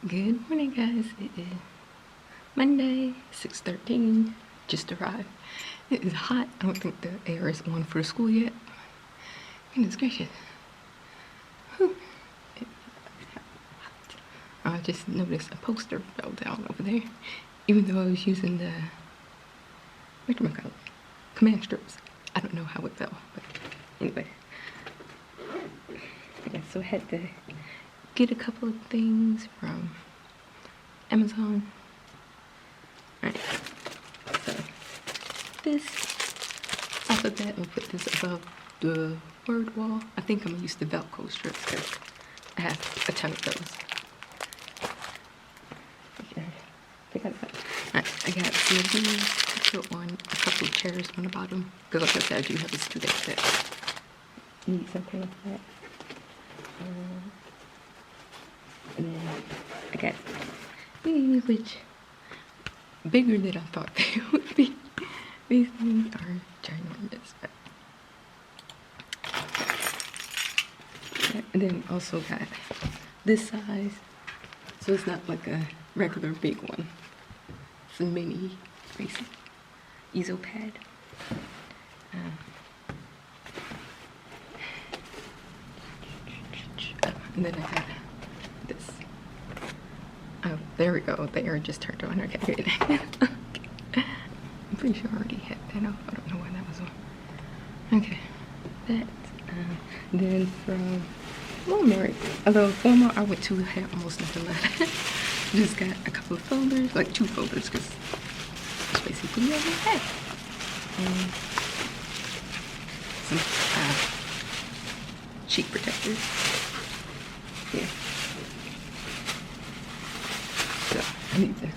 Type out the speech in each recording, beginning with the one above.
Good morning, guys. It is Monday, 6:13. Just arrived. It is hot. I don't think the air is on for school yet. Goodness gracious. Whew. It is hot. I just noticed a poster fell down over there, even though I was using the command strips. I don't know how it fell, but anyway. Yeah, so I had to get a couple of things from Amazon. Alright, so this alphabet, I'll put this above the word wall. I think I'm gonna use the Velcro strips because I have a ton of those. Okay, Alright, I got two of these to put on a couple of chairs on the bottom because like I said, I do have a student that needs something like that. And then I got these, which bigger than I thought they would be. These things are ginormous. And then also got this size, so it's not like a regular big one. It's a mini basic easel pad. And then I got this. Oh, there we go. The air just turned on. Okay, good. I'm pretty sure I already had that off. I don't know why that was on. Okay, that. Then from Walmart, although Walmart I went to had almost nothing left. Just got a couple of folders, like 2 folders, because it's basically all I had. And some cheek protectors. Yeah. So I need to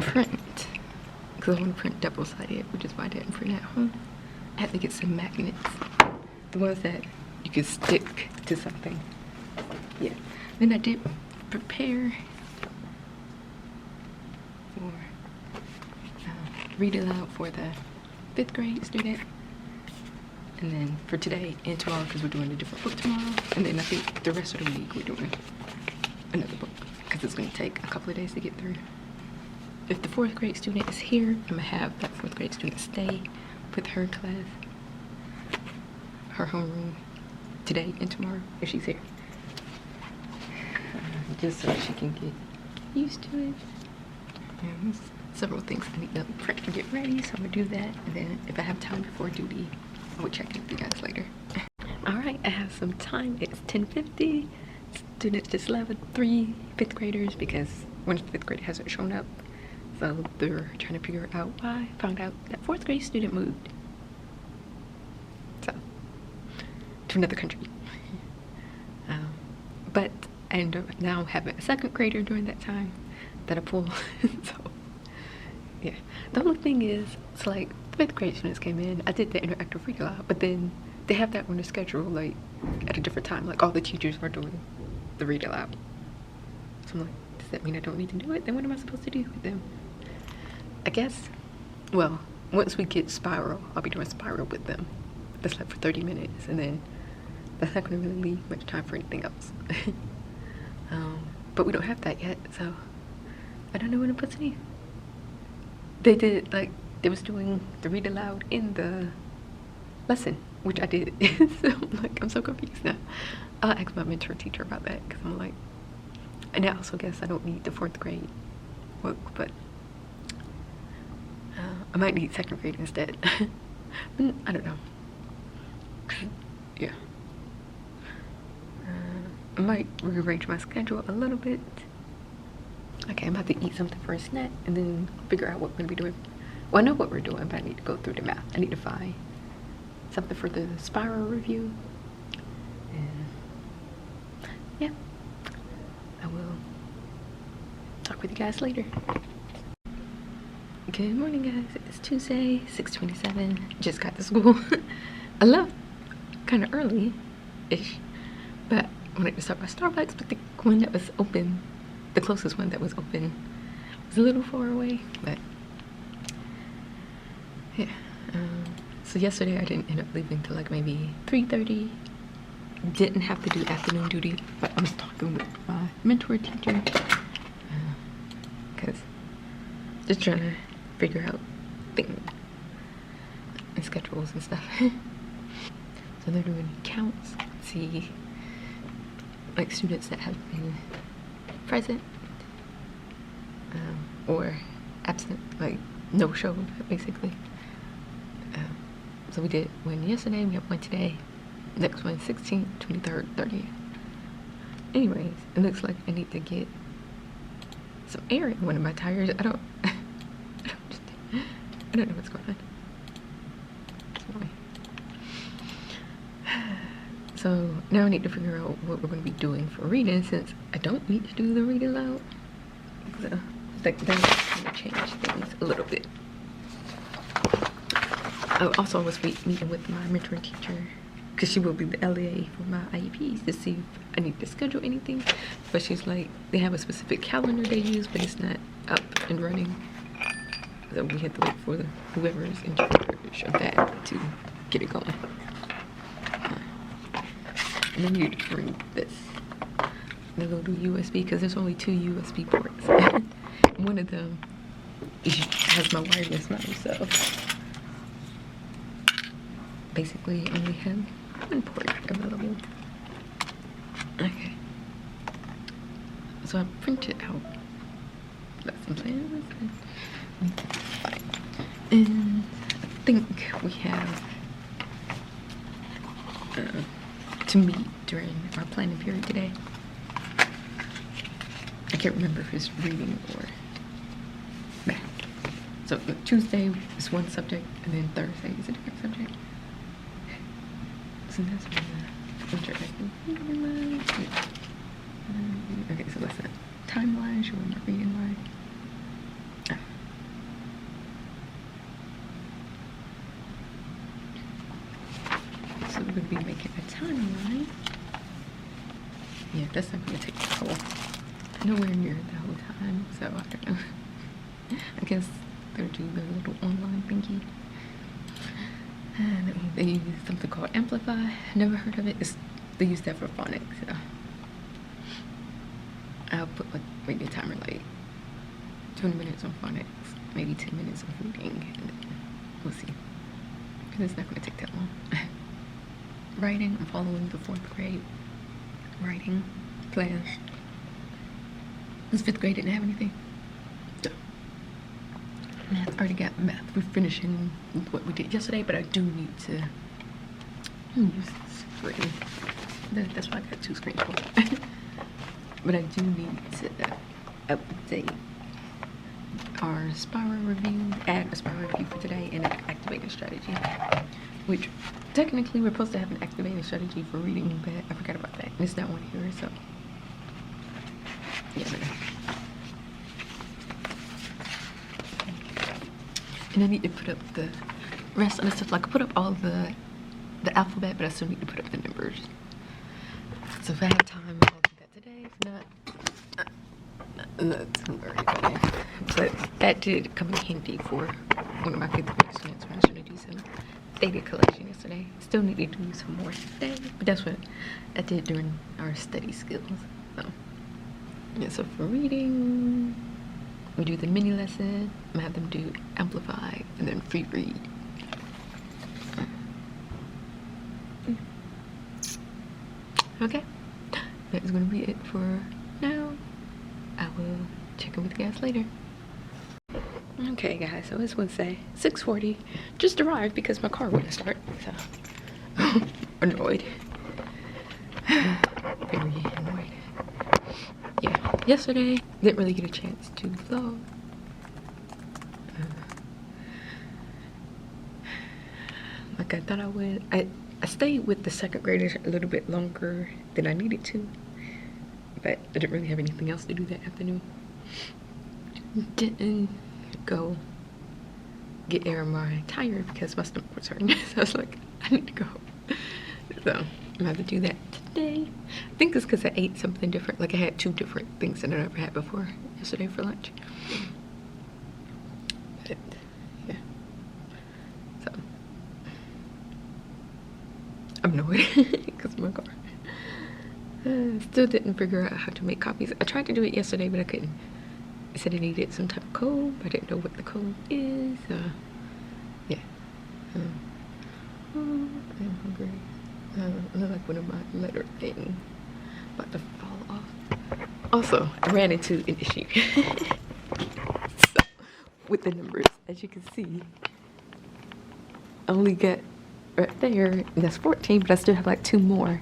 print because I want to print double-sided, which is why I didn't print at home. I had to get some magnets, the ones that you can stick to something. Yeah. Then I did prepare for read aloud for the 5th grade student. And then for today and tomorrow, because we're doing a different book tomorrow. And then I think the rest of the week we're doing another book, because it's going to take a couple of days to get through. If the 4th grade student is here, I'm going to have that 4th grade student stay with her class, her homeroom, today and tomorrow, if she's here. Just so she can get used to it. And there's several things I need to prep to get ready, so I'm going to do that. And then if I have time before duty, I will check in with you guys later. Alright, I have some time. It's 10:50. Students just left with 3 5th graders because one 5th grader hasn't shown up. So they're trying to figure out why. Found out that 4th grade student moved. So, to another country. But I end up now having a 2nd grader during that time that I pull. So, yeah. The only thing is, it's like, 5th grade students came in, I did the interactive read aloud, but then they have that on the schedule, like, at a different time. Like, all the teachers are doing the read aloud. So I'm like, does that mean I don't need to do it? Then what am I supposed to do with them? I guess, well, once we get Spiral, I'll be doing Spiral with them. That's like for 30 minutes, and then that's not going to really leave much time for anything else. But we don't have that yet, so I don't know what I'm supposed to do. They did, like, they was doing the read aloud in the lesson, which I did. So I'm like, I'm so confused now. I'll ask my mentor teacher about that, because I'm like, and I also guess I don't need the 4th grade book, but I might need 2nd grade instead. But I don't know. Yeah. I might rearrange my schedule a little bit. Okay, I'm about to eat something for a snack and then figure out what we're going to be doing. Well, I know what we're doing, but I need to go through the math. I need to find something for the Spiral review. And yeah, I will talk with you guys later. Good morning, guys. It's Tuesday, 6:27. Just got to school. I left kind of early-ish, but I wanted to stop by Starbucks, but the one that was open, the closest one that was open, was a little far away, but yeah. So yesterday I didn't end up leaving till like maybe 3:30. Didn't have to do afternoon duty, but I was talking with my mentor teacher, because just trying to figure out things and schedules and stuff. So they're doing counts, see like students that have been present or absent, like no showed basically. So we did one yesterday, we have one today, next one 16th, 23rd, 30th. Anyways, it looks like I need to get some air in one of my tires. I don't know what's going on. So now I need to figure out what we're going to be doing for reading, since I don't need to do the read aloud. So I think that's going to change things a little bit. I also was meeting with my mentoring teacher, because she will be the LA for my IEPs, to see if I need to schedule anything. But she's like, they have a specific calendar they use, but it's not up and running. So we had to wait for whoever's in charge of that to get it going. And then you bring this, the little USB, because there's only 2 USB ports. One of them has my wireless mouse, so basically I only have 1 port available. Okay. So I printed out lesson plans. Fine. And I think we have to meet during our planning period today. I can't remember if it's reading or math. So Tuesday is one subject, and then Thursday is a different subject. So that's when the interactive. Okay, so that's the timeline showing my reading line. So we're going to be making a timeline. Yeah, that's not going to take the whole, nowhere near the whole time, so I don't know. I guess they'll do the little online thingy. And they use something called Amplify. Never heard of it. They use that for phonics, so I'll put like maybe a timer like 20 minutes on phonics, maybe 10 minutes of reading, and then we'll see. Because it's not going to take that long. Writing, I'm following the 4th grade writing plan. This 5th grade didn't have anything. So math, already got math. We're finishing what we did yesterday, but I do need to use this screen. That's why I got 2 screens for it. But I do need to update our spiral review, add a spiral review for today, and an activated strategy. Which technically we're supposed to have an activated strategy for reading, but I forgot about that. It's not one here, so yeah. And I need to put up the rest of the stuff. Like I put up all the alphabet, but I still need to put up the numbers. So if I have time, I'll do that today. If not, that's very funny. But that did come in handy for one of my 5th grade students when I was trying to do some data collection yesterday. Still need to do some more today, but that's what I did during our study skills. So yeah, so for reading, we do the mini lesson. I have them do Amplify and then free read. Okay, that's gonna be it for now. I will check in with you guys later. Okay guys, so it's Wednesday, 6:40. Just arrived because my car wouldn't start, so annoyed. Very annoyed. Yeah, yesterday didn't really get a chance to vlog. Like I thought I would. I stayed with the 2nd graders a little bit longer than I needed to, but I didn't really have anything else to do that afternoon. Didn't go get air in my tire because my stomach was hurting. So I was like, I need to go. So I'm gonna have to do that today. I think it's because I ate something different. Like I had 2 different things that I never had before yesterday for lunch. But yeah. So I'm annoyed because of my car. Still didn't figure out how to make copies. I tried to do it yesterday, but I couldn't. It said it needed some type of code, but I didn't know what the code is. Yeah. I'm hungry. I look like one of my letter things about to fall off. Also, I ran into an issue. So, with the numbers, as you can see, I only got right there, and that's 14, but I still have like 2 more.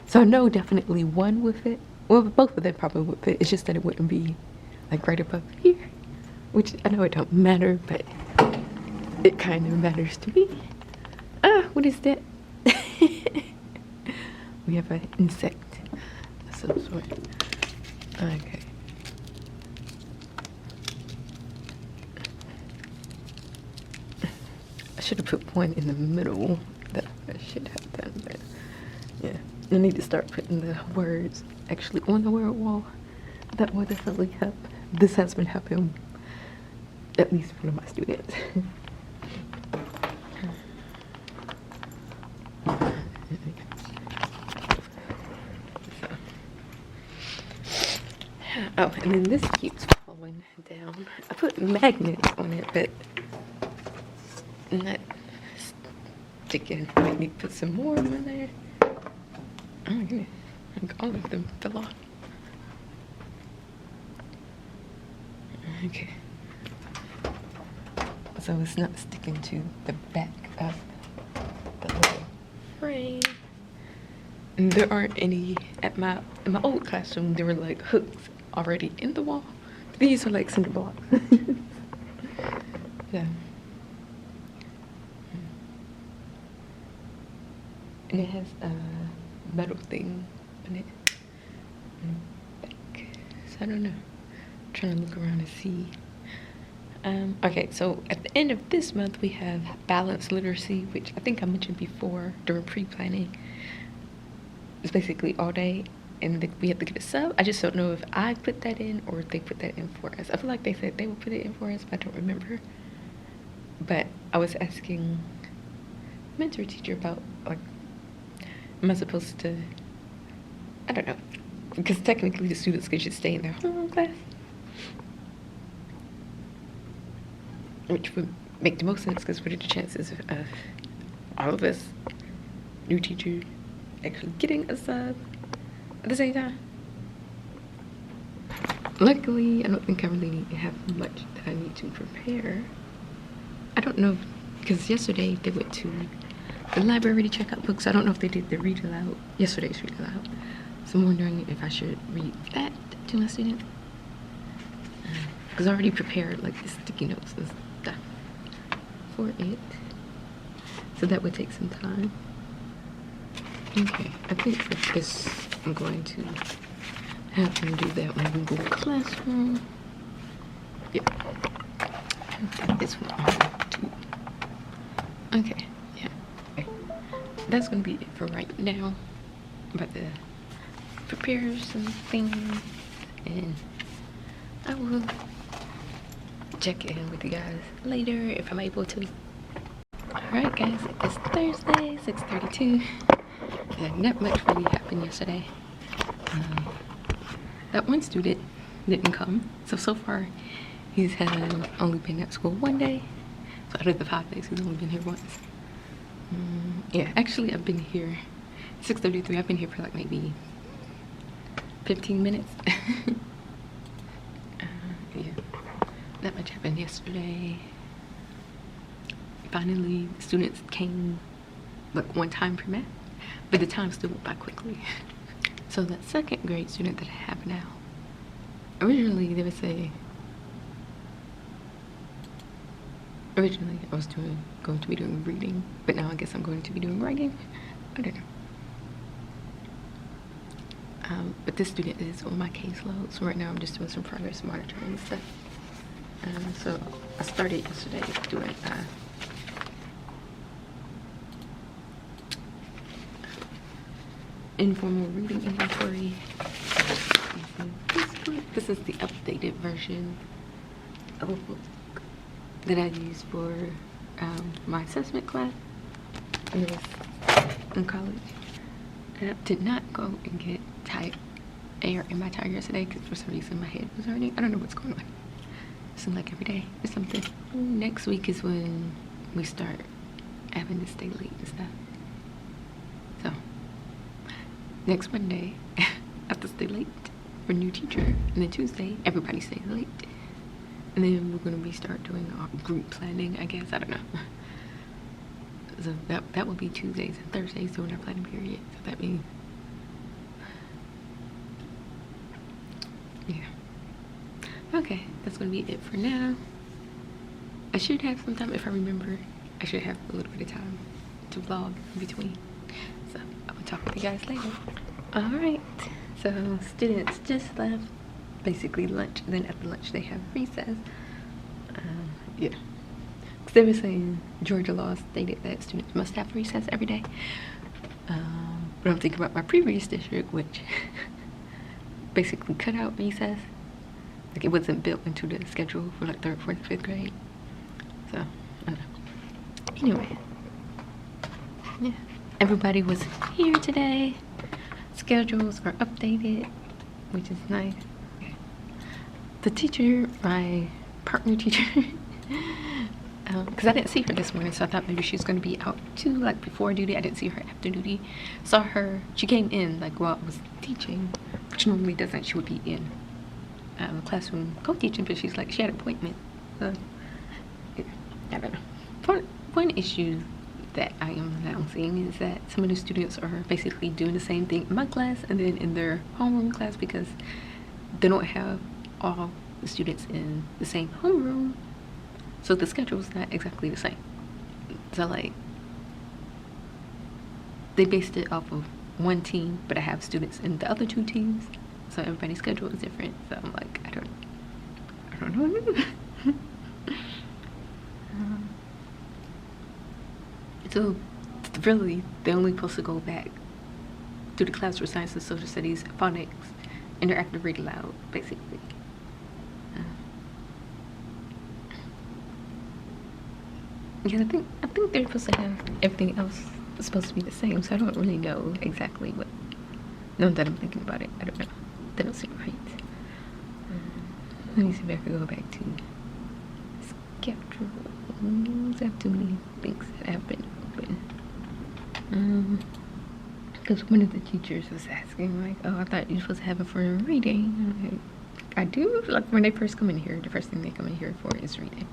So I know definitely one would fit. Well, both of them probably would fit. It's just that it wouldn't be like right above here, which I know it don't matter, but it kind of matters to me. What is that? We have an insect of some sort. Okay. I should have put one in the middle. That I should have done, but yeah. I need to start putting the words actually on the word wall. That will definitely help. This has been helping at least one of my students. Oh, and then this keeps falling down. I put magnets on it, but not sticking. I might need to put some more on there. Oh my goodness, like all of them fell off. Okay. So it's not sticking to the back of the little frame. And there aren't any in my old classroom. There were like hooks already in the wall. These are like cinder blocks. Yeah. And it has a metal thing on it. So I don't know. I'm trying to look around and see. Okay, so at the end of this month we have balanced literacy, which I think I mentioned before during pre-planning. It's basically all day, and we have to get a sub. I just don't know if I put that in or if they put that in for us. I feel like they said they would put it in for us, but I don't remember. But I was asking mentor teacher about, like, am I supposed to, I don't know, because technically the students could just stay in their homeroom class, which would make the most sense, because what are the chances of all of us, new teacher, actually getting a sub at the same time? Luckily, I don't think I really have much that I need to prepare. I don't know, because yesterday they went to the library to check out books. I don't know if they did the read aloud, yesterday's read aloud. So I'm wondering if I should read that to my student. Because I already prepared like the sticky notes and stuff for it. So that would take some time. Okay, I think for this, I'm going to have them do that on Google Classroom. Yeah. And this one too. Okay, yeah. Okay. That's gonna be it for right now. I'm about to prepare some things, and I will check in with you guys later if I'm able to. Alright guys, it's Thursday, 6:32. And not much really happened yesterday. That one student didn't come. So far, he's had only been at school 1 day. So out of the 5 days, he's only been here once. Yeah, actually, I've been here, 6:33, I've been here for like maybe 15 minutes. Yeah, not much happened yesterday. Finally, students came like one time per math. But the time still went by quickly. So that second grade student that I have now, originally I was going to be doing reading, but now I guess I'm going to be doing writing. I don't know. But this student is on my caseload, so right now I'm just doing some progress monitoring and stuff. So I started yesterday doing informal reading inventory. This is the updated version of a book that I use for my assessment class in college. And I did not go and get air in my tires today because for some reason my head was hurting. I don't know what's going on. It seems like every day is something. Next week is when we start having to stay late and stuff. So next Monday I have to stay late for a new teacher, and then Tuesday everybody stays late, and then we're gonna start doing our group planning, I guess. I don't know. So that will be Tuesdays and Thursdays during our planning period. So that means, yeah. Okay, that's gonna be it for now. I should have some time, if I remember, I should have a little bit of time to vlog in between. So I will talk with you guys later. Alright, so students just left, basically lunch. Then after lunch they have recess. Yeah. Because they were saying Georgia law stated that students must have recess every day. But I'm thinking about my previous district, which basically cut out recess. Like it wasn't built into the schedule for like 3rd, 4th, 5th grade. So, I don't know. Anyway. Yeah. Everybody was here today. Schedules are updated, which is nice. The teacher, my partner teacher, because I didn't see her this morning, so I thought maybe she was going to be out too, like before duty. I didn't see her after duty. Saw her, she came in like while I was teaching, which normally doesn't. She would be in the classroom co-teaching, but she's like, she had an appointment. So, yeah, I don't know. One issue that I am now seeing is that some of the students are basically doing the same thing in my class and then in their homeroom class, because they don't have all the students in the same homeroom, so the schedule is not exactly the same. So like they based it off of one team, but I have students in the other 2 teams, so everybody's schedule is different. So I'm like, I don't know. So really they're only supposed to go back to the class for science and social studies, phonics, interactive read aloud, basically. Yeah, I think they're supposed to have everything else supposed to be the same, so I don't really know exactly what. Now that I'm thinking about it, I don't know. That don't seem right. Let me see if I can go back to schedule. I have too many things that have been open. Because one of the teachers was asking, like, oh, I thought you were supposed to have it for reading. Like, I do. Like, when they first come in here, the first thing they come in here for is reading.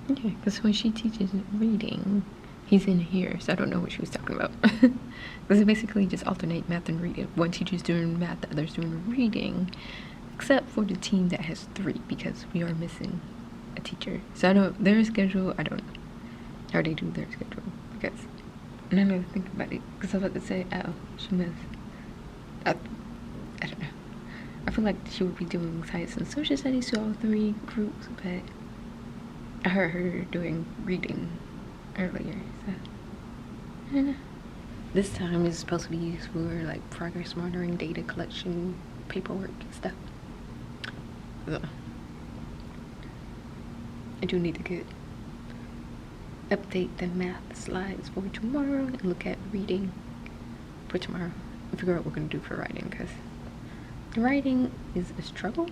Yeah, because when she teaches reading, he's in here, so I don't know what she was talking about. Because it basically just alternate math and reading. One teacher's doing math, the other's doing reading, except for the team that has 3, because we are missing a teacher. So I don't, their schedule, I don't know how they do their schedule, because now that I think about it, because I was about to say, oh, she missed. I don't know. I feel like she would be doing science and social studies to all 3 groups, but I heard her doing reading earlier, so I don't know. This time is supposed to be used for like progress monitoring, data collection, paperwork and stuff. So I do need to update the math slides for tomorrow and look at reading for tomorrow and figure out what we're gonna do for writing, because writing is a struggle.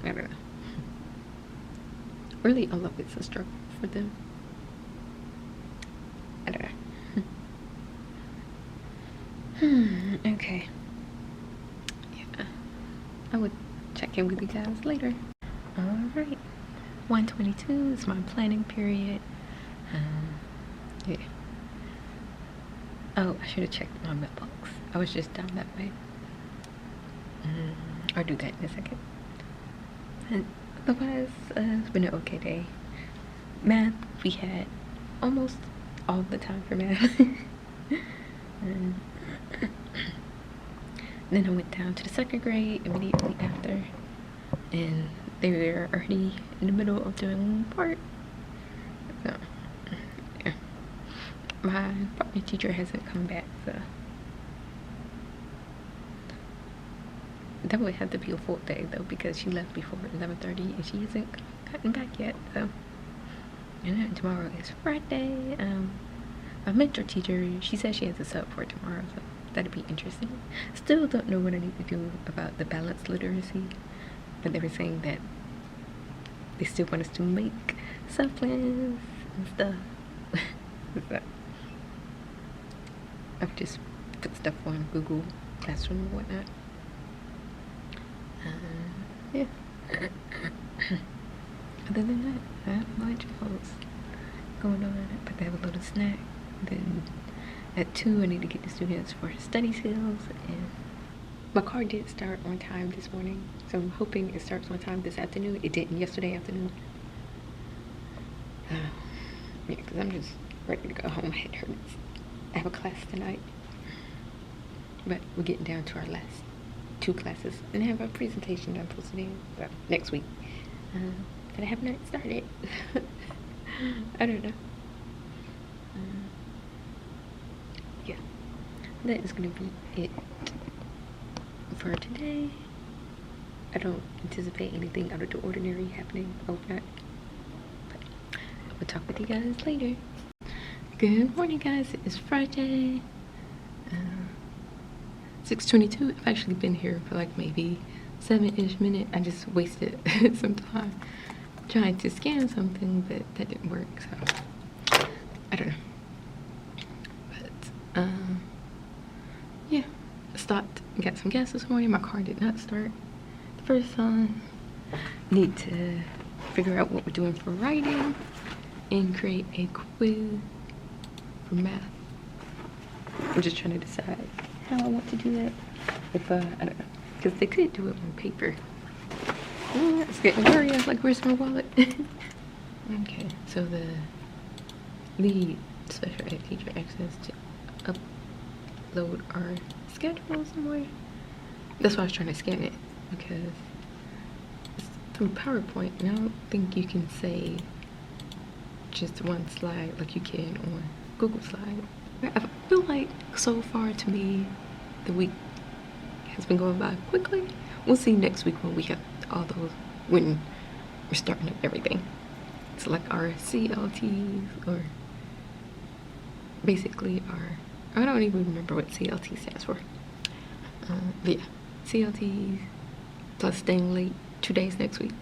I don't know. Really, all of it's a struggle for them. I don't know. Okay. Yeah. I would check in with you guys later. Alright. 1:22 is my planning period. Yeah. Oh, I should have checked my mailbox. I was just down that way. I'll do that in a second. And otherwise, it's been an okay day. Math, we had almost all the time for math. And then I went down to the 2nd grade immediately after, and they were already in the middle of doing one part. So, yeah. My partner teacher hasn't come back, so that would have to be a full day though, because she left before 11:30 and she hasn't gotten back yet. So, and then tomorrow is Friday. my mentor teacher, she said she has a sub for tomorrow, so that'd be interesting. Still don't know what I need to do about the balanced literacy, but they were saying that they still want us to make sub plans and stuff. So I've just put stuff on Google Classroom and whatnot. Yeah. Other than that, I have much else going on, but they have a little snack. Then at 2 I need to get the students for study skills, and my car did start on time this morning, so I'm hoping it starts on time this afternoon. It didn't yesterday afternoon. Yeah, because I'm just ready to go home. My head hurts. I have a class tonight, but we're getting down to our last 2 classes and have our presentation done for today, well, next week. But I have not started. I don't know. Yeah, that is gonna be it for today. I don't anticipate anything out of the ordinary happening overnight. But I will talk with you guys later. Good morning, guys. It is Friday. 6:22. I've actually been here for like maybe 7-ish minutes. I just wasted some time trying to scan something, but that didn't work, so I don't know. But yeah, stopped and got some gas this morning. My car did not start the first time. Need to figure out what we're doing for writing and create a quiz for math. I'm just trying to decide how I want to do that. If I don't know, because they could do it on paper. Oh, it's getting worried. I was like, where's my wallet? Okay, so the lead special ed teacher access to upload our schedule somewhere. That's why I was trying to scan it, because it's through PowerPoint, and I don't think you can save just one slide like you can on Google Slide. I feel like so far to me the week has been going by quickly. We'll see next week when we have all those, when we're starting up everything. It's like our CLTs, or basically our, I don't even remember what CLT stands for. But yeah, CLTs plus staying late 2 days next week.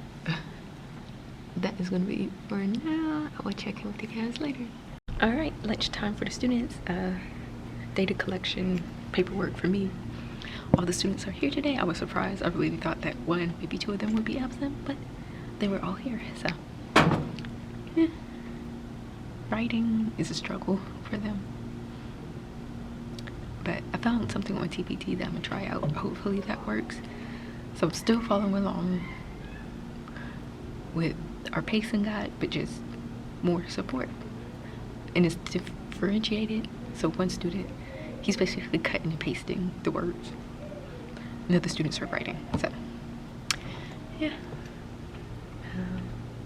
That is gonna be for now. I will check in with you guys later. All right, lunchtime for the students. Data collection paperwork for me. All the students are here today. I was surprised. I really thought that 1, maybe 2 of them would be absent, but they were all here, so yeah. Writing is a struggle for them, but I found something on TPT that I'm gonna try out. Hopefully that works. So I'm still following along with our pacing guide, but just more support, and it's differentiated. So one student, he's basically cutting and pasting the words, and the other students are writing. So yeah,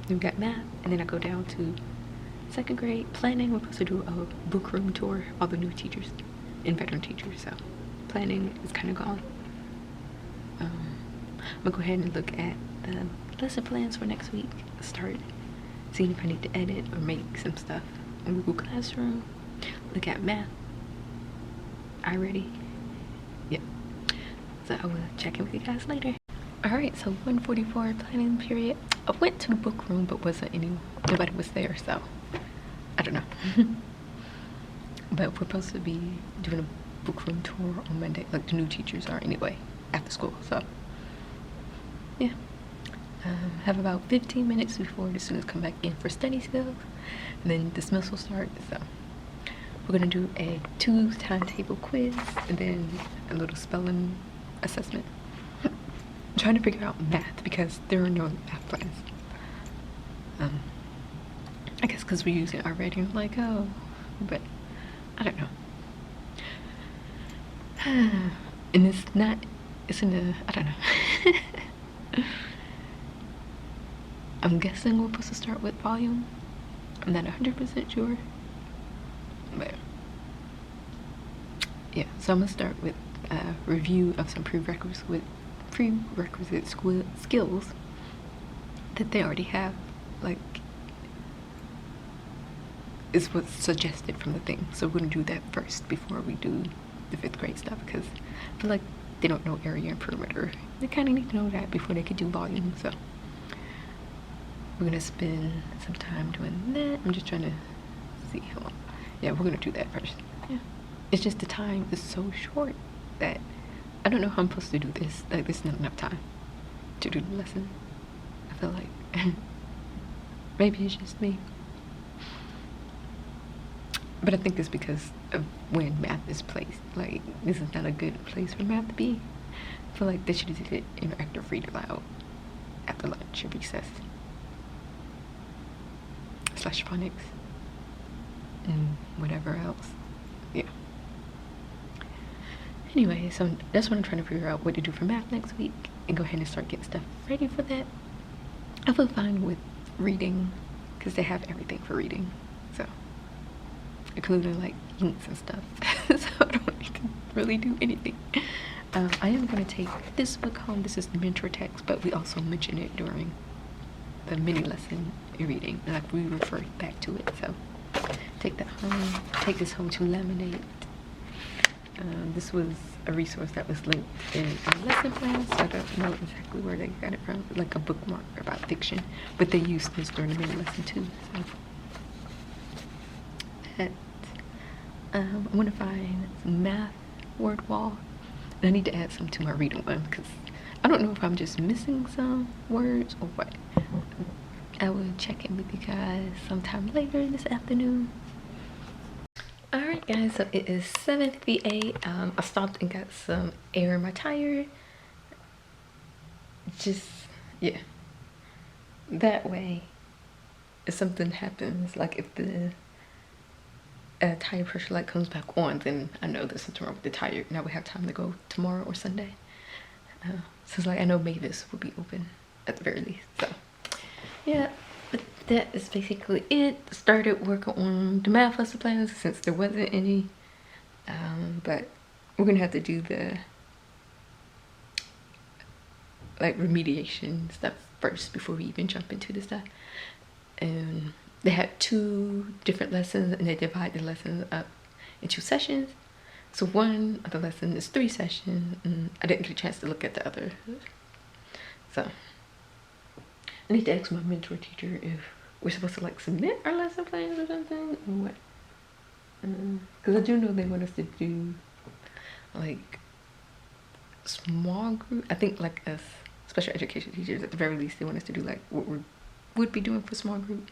we've got math, and then I go down to 2nd grade planning. We're supposed to do a book room tour, all the new teachers and veteran teachers, so planning is kind of gone. I'm gonna go ahead and look at the lesson plans for next week. Start seeing if I need to edit or make some stuff on Google Classroom. Look at math. Already? Yep. So I will check in with you guys later. Alright, so 1:44 planning period. I went to the book room, but nobody was there, so I don't know. But we're supposed to be doing a book room tour on Monday, like the new teachers are anyway, after school, so yeah. Have about 15 minutes before the students come back in for study skills, and then dismissal starts. So we're gonna do a 2 timetable quiz and then a little spelling assessment. I'm trying to figure out math because there are no math plans. I guess because we're using our rating, like, oh, but I don't know. And it's in a, I don't know. I'm guessing we're supposed to start with volume. I'm not 100% sure, but yeah. So I'm gonna start with a review of some prerequisite skills that they already have, like is what's suggested from the thing. So we're gonna do that first before we do the 5th grade stuff, because I feel like they don't know area and perimeter. They kind of need to know that before they could do volume. So we're gonna spend some time doing that. I'm just trying to see how long. Yeah, we're gonna do that first. Yeah, it's just the time is so short that I don't know how I'm supposed to do this. Like, there's not enough time to do the lesson. I feel like maybe it's just me. But I think it's because of when math is placed. Like, this is not a good place for math to be. I feel like they should have did it interactive read aloud after lunch or recess. / phonics. And whatever else. Yeah. Anyway, so that's what I'm trying to figure out, what to do for math next week. And go ahead and start getting stuff ready for that. I feel fine with reading, because they have everything for reading. So, including like hints and stuff. So I don't need to really do anything. I am going to take this book home. This is the mentor text, but we also mention it during the mini lesson in reading. Like, we refer back to it. So take that home. Take this home to laminate. This was a resource that was linked in our lesson plan, so I don't know exactly where they got it from. Like a bookmark about fiction, but they used this during the mini lesson too. So that I want to find some math word wall, and I need to add some to my reading one, because I don't know if I'm just missing some words or what. I will check in with you guys sometime later this afternoon. Alright guys, so it is 7:58. I stopped and got some air in my tire. Just, yeah. That way, if something happens, like if the tire pressure light comes back on, then I know there's something wrong with the tire. Now we have time to go tomorrow or Sunday. So it's like, I know Mavis will be open at the very least. So, yeah. But that is basically it. Started working on the math lesson plans since there wasn't any. But we're gonna have to do the like remediation stuff first before we even jump into the stuff. And they had 2 different lessons, and they divide the lessons up into sessions. So one of the lessons is 3 sessions, and I didn't get a chance to look at the other. So I need to ask my mentor teacher if we're supposed to like submit our lesson plans or something, or what. Because I do know they want us to do like small group. I think like as special education teachers, at the very least, they want us to do like what we would be doing for small group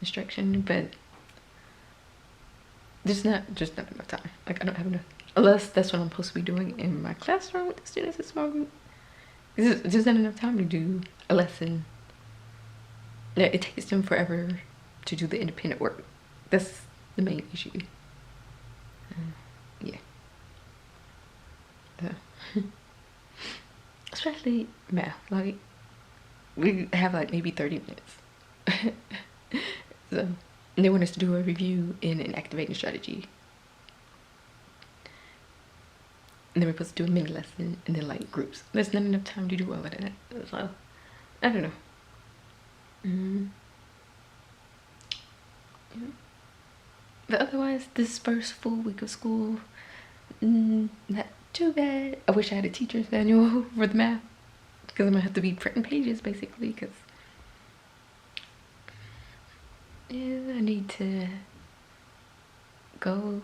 instruction, but there's not enough time. Like, I don't have enough, unless that's what I'm supposed to be doing in my classroom with the students in small group. There's just not enough time to do a lesson. It takes them forever to do the independent work. That's the main issue. Yeah. Especially math. Like, we have like maybe 30 minutes. So, and they want us to do a review in an activating strategy. And then we're supposed to do a mini lesson and then like groups. There's not enough time to do all of that. So, I don't know. Yeah. But otherwise, this first full week of school, not too bad. I wish I had a teacher's manual for the math, because I'm gonna have to be printing pages basically, because yeah, I need to go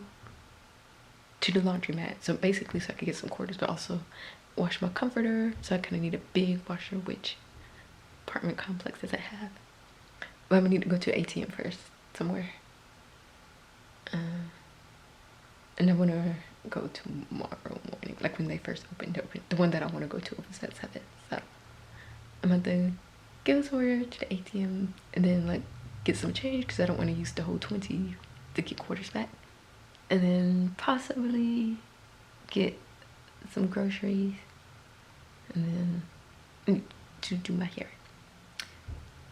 to the laundromat. So basically, so I can get some quarters, but also wash my comforter. So I kind of need a big washer, which apartment complex does it have? But I'm gonna need to go to ATM first somewhere. And I want to go tomorrow morning, like when they first opened. The one that I want to go to opens at 7. So I'm going to go somewhere to the ATM and then like get some change, because I don't want to use the whole 20 to get quarters back. And then possibly get some groceries, and then to do my hair.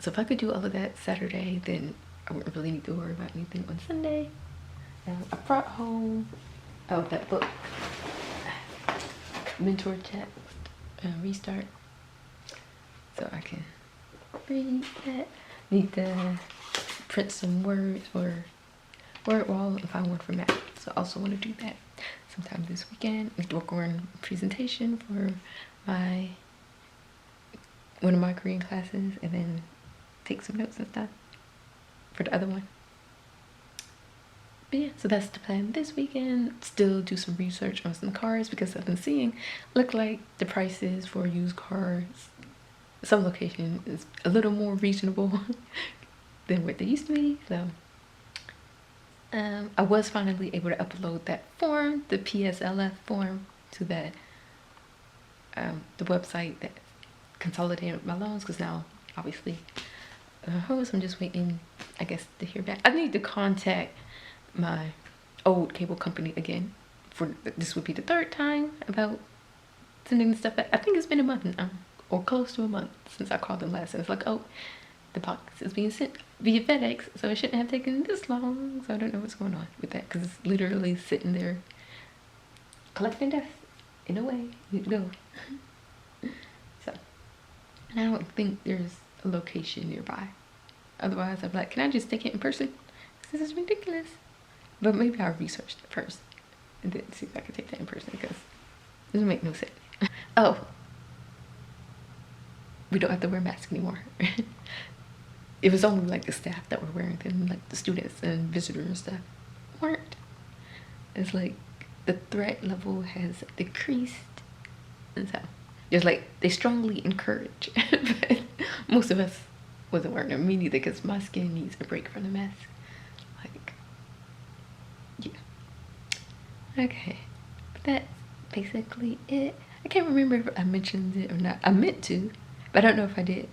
So if I could do all of that Saturday, then I wouldn't really need to worry about anything on Sunday. I brought home that book, Mentor Text Restart, so I can read that. Need to print some words or word wall and find one for math. So I also want to do that sometime this weekend. I need to work on a presentation for one of my Korean classes, and then take some notes and stuff for the other one. But yeah, so that's the plan this weekend. Still do some research on some cars, because I've been seeing look like the prices for used cars, some location is a little more reasonable than what they used to be. So I was finally able to upload that form, the PSLF form, to the website that consolidated my loans, because now obviously so I'm just waiting, I guess, to hear back. I need to contact my old cable company again. This would be the third time about sending the stuff back. I think it's been a month now, or close to a month, since I called them last, and it's like, oh, the box is being sent via FedEx, so it shouldn't have taken this long. So I don't know what's going on with that, because it's literally sitting there collecting dust in a way. No. So, and I don't think there's a location nearby. Otherwise, I'm like, can I just take it in person? This is ridiculous. But maybe I'll research it first and then see if I can take that in person, because it doesn't make no sense. Oh, we don't have to wear masks anymore. It was only like the staff that were wearing them, like the students and visitors and stuff weren't. It's like the threat level has decreased, and so there's like, they strongly encourage, but most of us wasn't wearing them. Me neither, because my skin needs a break from the mask. Like, yeah. Okay, but that's basically it. I can't remember if I mentioned it or not. I meant to, but I don't know if I did.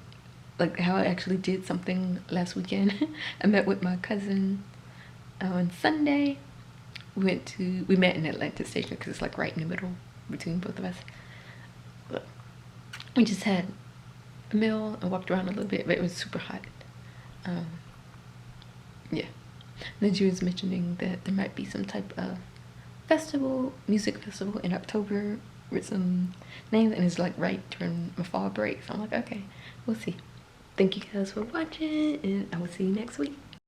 Like how I actually did something last weekend. I met with my cousin on Sunday. We met in Atlanta Station, because it's like right in the middle between both of us. But we just had a meal and walked around a little bit, but it was super hot. Yeah. And then she was mentioning that there might be some type of music festival in October with some names, and it's like right during my fall break. So I'm like, okay, we'll see. Thank you guys for watching, and I will see you next week.